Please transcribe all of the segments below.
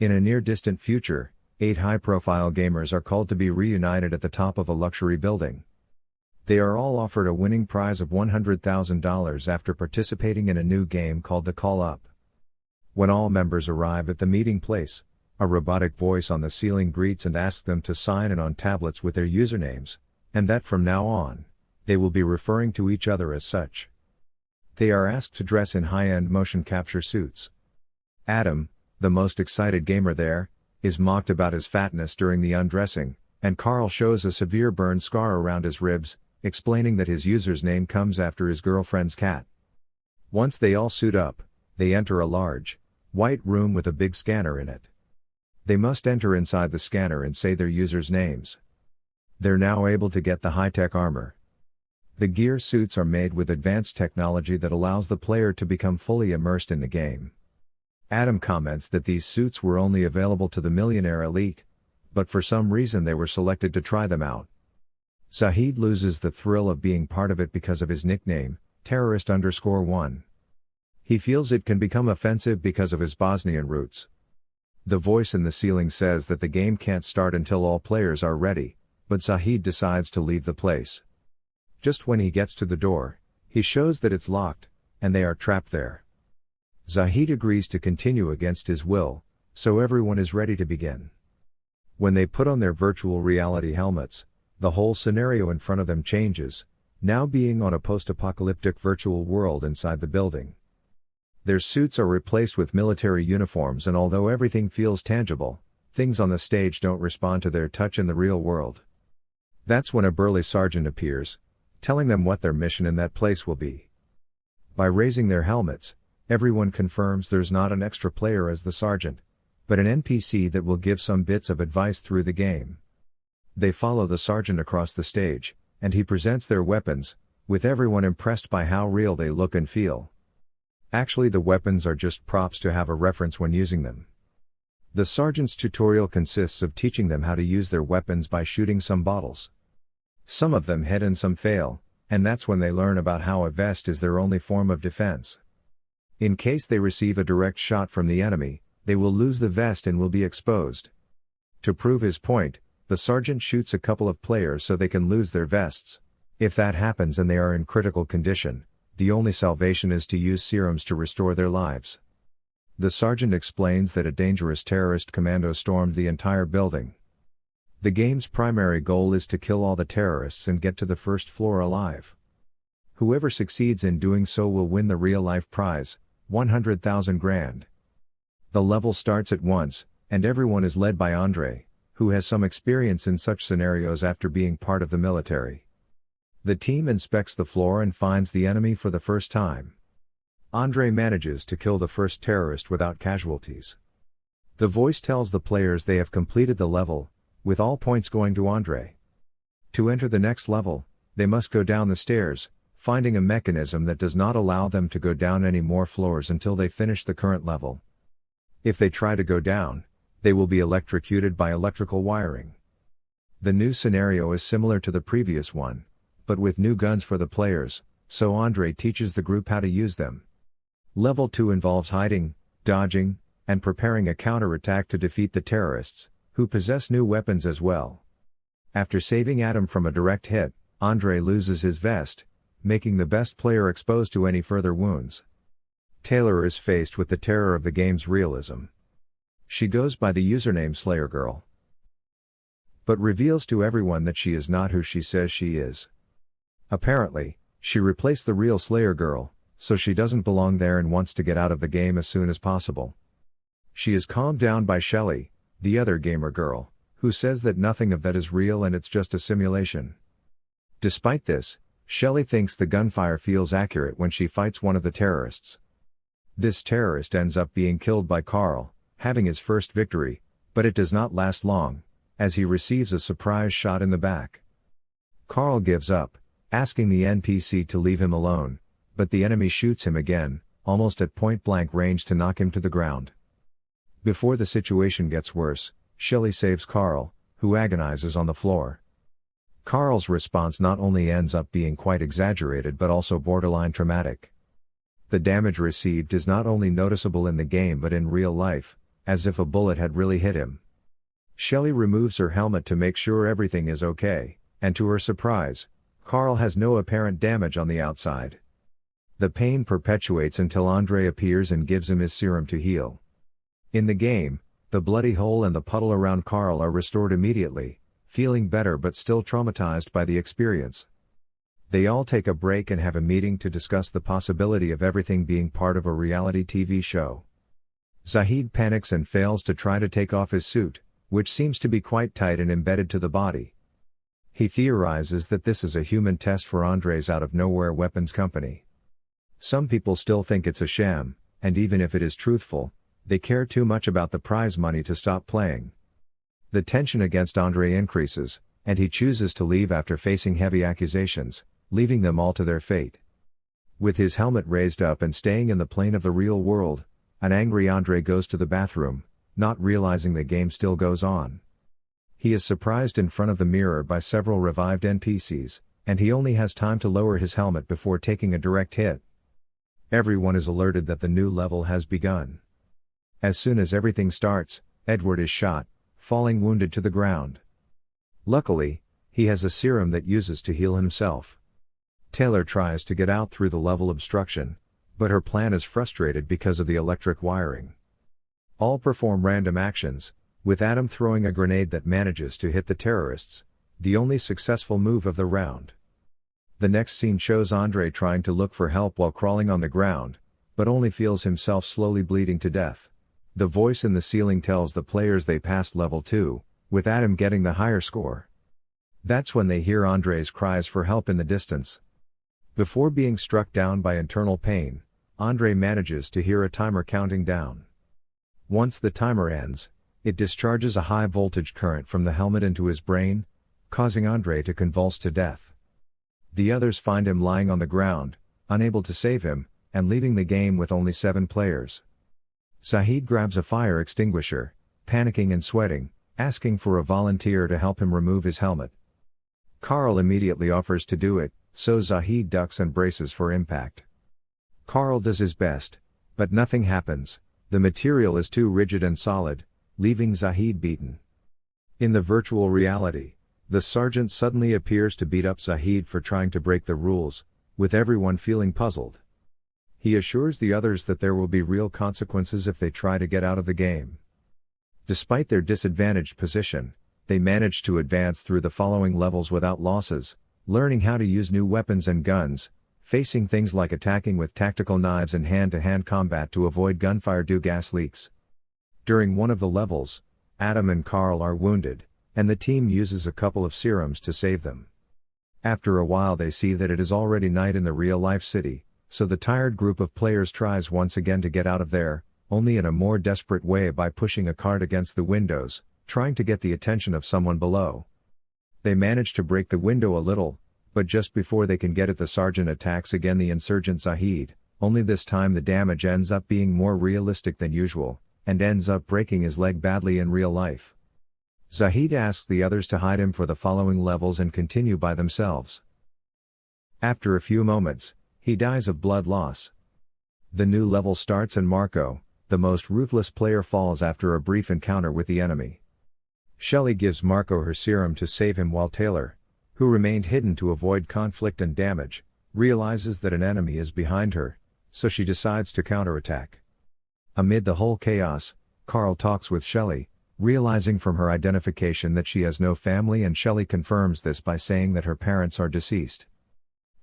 In a near-distant future, 8 high-profile gamers are called to be reunited at the top of a luxury building. They are all offered a winning prize of $100,000 after participating in a new game called the Call Up. When all members arrive at the meeting place, a robotic voice on the ceiling greets and asks them to sign in on tablets with their usernames, and that from now on, they will be referring to each other as such. They are asked to dress in high-end motion capture suits. Adam, the most excited gamer there, is mocked about his fatness during the undressing, and Carl shows a severe burn scar around his ribs, explaining that his user's name comes after his girlfriend's cat. Once they all suit up, they enter a large, white room with a big scanner in it. They must enter inside the scanner and say their users' names. They're now able to get the high-tech armor. The gear suits are made with advanced technology that allows the player to become fully immersed in the game. Adam comments that these suits were only available to the millionaire elite, but for some reason they were selected to try them out. Zahid loses the thrill of being part of it because of his nickname, Terrorist_1. He feels it can become offensive because of his Bosnian roots. The voice in the ceiling says that the game can't start until all players are ready, but Zahid decides to leave the place. Just when he gets to the door, he shows that it's locked, and they are trapped there. Zahid agrees to continue against his will, so everyone is ready to begin. When they put on their virtual reality helmets, the whole scenario in front of them changes, now being on a post-apocalyptic virtual world inside the building. Their suits are replaced with military uniforms, and although everything feels tangible, things on the stage don't respond to their touch in the real world. That's when a burly sergeant appears, telling them what their mission in that place will be. By raising their helmets, everyone confirms there's not an extra player as the sergeant, but an NPC that will give some bits of advice through the game. They follow the sergeant across the stage, and he presents their weapons, with everyone impressed by how real they look and feel. Actually, the weapons are just props to have a reference when using them. The sergeant's tutorial consists of teaching them how to use their weapons by shooting some bottles. Some of them hit and some fail, and that's when they learn about how a vest is their only form of defense. In case they receive a direct shot from the enemy, they will lose the vest and will be exposed. To prove his point, the sergeant shoots a couple of players so they can lose their vests. If that happens and they are in critical condition, the only salvation is to use serums to restore their lives. The sergeant explains that a dangerous terrorist commando stormed the entire building. The game's primary goal is to kill all the terrorists and get to the first floor alive. Whoever succeeds in doing so will win the real-life prize, 100,000 grand. The level starts at once, and everyone is led by Andre, who has some experience in such scenarios after being part of the military. The team inspects the floor and finds the enemy for the first time. Andre manages to kill the first terrorist without casualties. The voice tells the players they have completed the level, with all points going to Andre. To enter the next level, they must go down the stairs, finding a mechanism that does not allow them to go down any more floors until they finish the current level. If they try to go down, they will be electrocuted by electrical wiring. The new scenario is similar to the previous one, but with new guns for the players, so Andre teaches the group how to use them. Level 2 involves hiding, dodging, and preparing a counterattack to defeat the terrorists, who possess new weapons as well. After saving Adam from a direct hit, Andre loses his vest, making the best player exposed to any further wounds. Taylor is faced with the terror of the game's realism. She goes by the username Slayer Girl, but reveals to everyone that she is not who she says she is. Apparently, she replaced the real Slayer Girl, so she doesn't belong there and wants to get out of the game as soon as possible. She is calmed down by Shelly, the other gamer girl, who says that nothing of that is real and it's just a simulation. Despite this, Shelly thinks the gunfire feels accurate when she fights one of the terrorists. This terrorist ends up being killed by Carl, having his first victory, but it does not last long, as he receives a surprise shot in the back. Carl gives up, asking the NPC to leave him alone, but the enemy shoots him again, almost at point-blank range to knock him to the ground. Before the situation gets worse, Shelly saves Carl, who agonizes on the floor. Carl's response not only ends up being quite exaggerated but also borderline traumatic. The damage received is not only noticeable in the game but in real life, as if a bullet had really hit him. Shelley removes her helmet to make sure everything is okay, and to her surprise, Carl has no apparent damage on the outside. The pain perpetuates until Andre appears and gives him his serum to heal. In the game, the bloody hole and the puddle around Carl are restored immediately, feeling better but still traumatized by the experience. They all take a break and have a meeting to discuss the possibility of everything being part of a reality TV show. Zahid panics and fails to try to take off his suit, which seems to be quite tight and embedded to the body. He theorizes that this is a human test for Andre's out-of-nowhere weapons company. Some people still think it's a sham, and even if it is truthful, they care too much about the prize money to stop playing. The tension against Andre increases, and he chooses to leave after facing heavy accusations, leaving them all to their fate. With his helmet raised up and staying in the plane of the real world, an angry Andre goes to the bathroom, not realizing the game still goes on. He is surprised in front of the mirror by several revived NPCs, and he only has time to lower his helmet before taking a direct hit. Everyone is alerted that the new level has begun. As soon as everything starts, Edward is shot, falling wounded to the ground. Luckily, he has a serum that uses to heal himself. Taylor tries to get out through the level obstruction, but her plan is frustrated because of the electric wiring. All perform random actions, with Adam throwing a grenade that manages to hit the terrorists, the only successful move of the round. The next scene shows Andre trying to look for help while crawling on the ground, but only feels himself slowly bleeding to death. The voice in the ceiling tells the players they passed level 2, with Adam getting the higher score. That's when they hear Andre's cries for help in the distance. Before being struck down by internal pain, Andre manages to hear a timer counting down. Once the timer ends, it discharges a high-voltage current from the helmet into his brain, causing Andre to convulse to death. The others find him lying on the ground, unable to save him, and leaving the game with only 7 players. Zahid grabs a fire extinguisher, panicking and sweating, asking for a volunteer to help him remove his helmet. Carl immediately offers to do it, so Zahid ducks and braces for impact. Carl does his best, but nothing happens. The material is too rigid and solid, leaving Zahid beaten. In the virtual reality, the sergeant suddenly appears to beat up Zahid for trying to break the rules, with everyone feeling puzzled. He assures the others that there will be real consequences if they try to get out of the game. Despite their disadvantaged position, they manage to advance through the following levels without losses, learning how to use new weapons and guns, facing things like attacking with tactical knives and hand-to-hand combat to avoid gunfire due gas leaks. During one of the levels, Adam and Carl are wounded, and the team uses a couple of serums to save them. After a while they see that it is already night in the real-life city, so the tired group of players tries once again to get out of there, only in a more desperate way by pushing a cart against the windows, trying to get the attention of someone below. They manage to break the window a little, but just before they can get it the sergeant attacks again the insurgent Zahid, only this time the damage ends up being more realistic than usual, and ends up breaking his leg badly in real life. Zahid asks the others to hide him for the following levels and continue by themselves. After a few moments, he dies of blood loss. The new level starts and Marco, the most ruthless player, falls after a brief encounter with the enemy. Shelley gives Marco her serum to save him while Taylor, who remained hidden to avoid conflict and damage, realizes that an enemy is behind her, so she decides to counterattack. Amid the whole chaos, Carl talks with Shelley, realizing from her identification that she has no family, and Shelley confirms this by saying that her parents are deceased.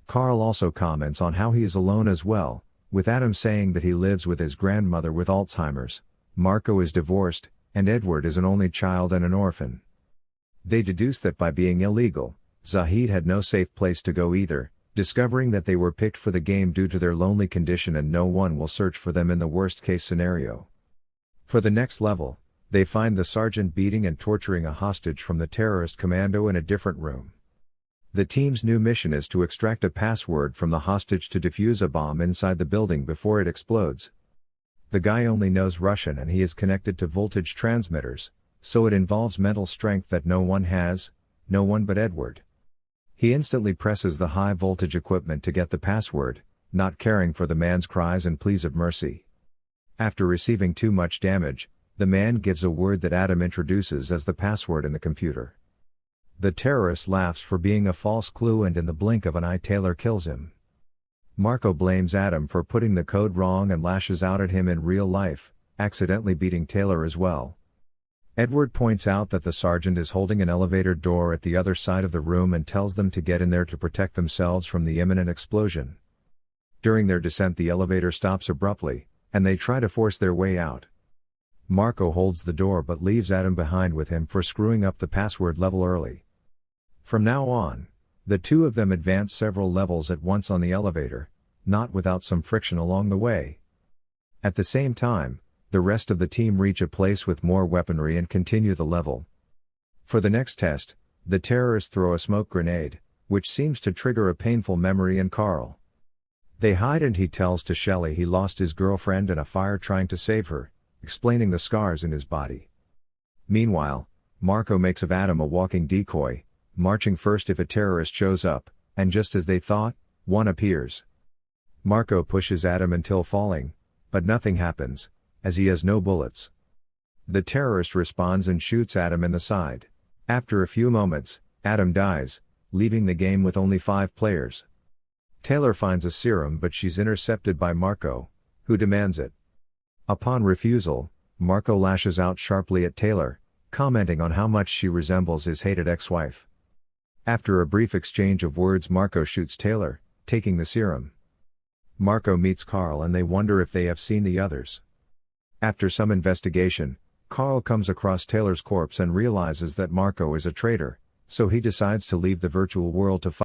Carl also comments on how he is alone as well, with Adam saying that he lives with his grandmother with Alzheimer's, Marco is divorced, and Edward is an only child and an orphan. They deduce that by being illegal, Zahid had no safe place to go either, discovering that they were picked for the game due to their lonely condition and no one will search for them in the worst-case scenario. For the next level, they find the sergeant beating and torturing a hostage from the terrorist commando in a different room. The team's new mission is to extract a password from the hostage to defuse a bomb inside the building before it explodes. The guy only knows Russian and he is connected to voltage transmitters, so it involves mental strength that no one has, no one but Edward. He instantly presses the high voltage equipment to get the password, not caring for the man's cries and pleas of mercy. After receiving too much damage, The man gives a word that Adam introduces as the password in the computer. The terrorist laughs for being a false clue, and in the blink of an eye Taylor kills him. Marco blames Adam for putting the code wrong and lashes out at him in real life, accidentally beating Taylor as well. Edward points out that the sergeant is holding an elevator door at the other side of the room and tells them to get in there to protect themselves from the imminent explosion. During their descent, the elevator stops abruptly, and they try to force their way out. Marco holds the door but leaves Adam behind with him for screwing up the password level early. From now on, the two of them advance several levels at once on the elevator, not without some friction along the way. At the same time, the rest of the team reach a place with more weaponry and continue the level. For the next test, the terrorists throw a smoke grenade, which seems to trigger a painful memory in Carl. They hide and he tells to Shelley he lost his girlfriend in a fire trying to save her, explaining the scars in his body. Meanwhile, Marco makes of Adam a walking decoy, marching first if a terrorist shows up, and just as they thought, one appears. Marco pushes Adam until falling, but nothing happens, as he has no bullets. The terrorist responds and shoots Adam in the side. After a few moments, Adam dies, leaving the game with only 5 players. Taylor finds a serum but she's intercepted by Marco, who demands it. Upon refusal, Marco lashes out sharply at Taylor, commenting on how much she resembles his hated ex-wife. After a brief exchange of words, Marco shoots Taylor, taking the serum. Marco meets Carl and they wonder if they have seen the others. After some investigation, Carl comes across Taylor's corpse and realizes that Marco is a traitor, so he decides to leave the virtual world to fight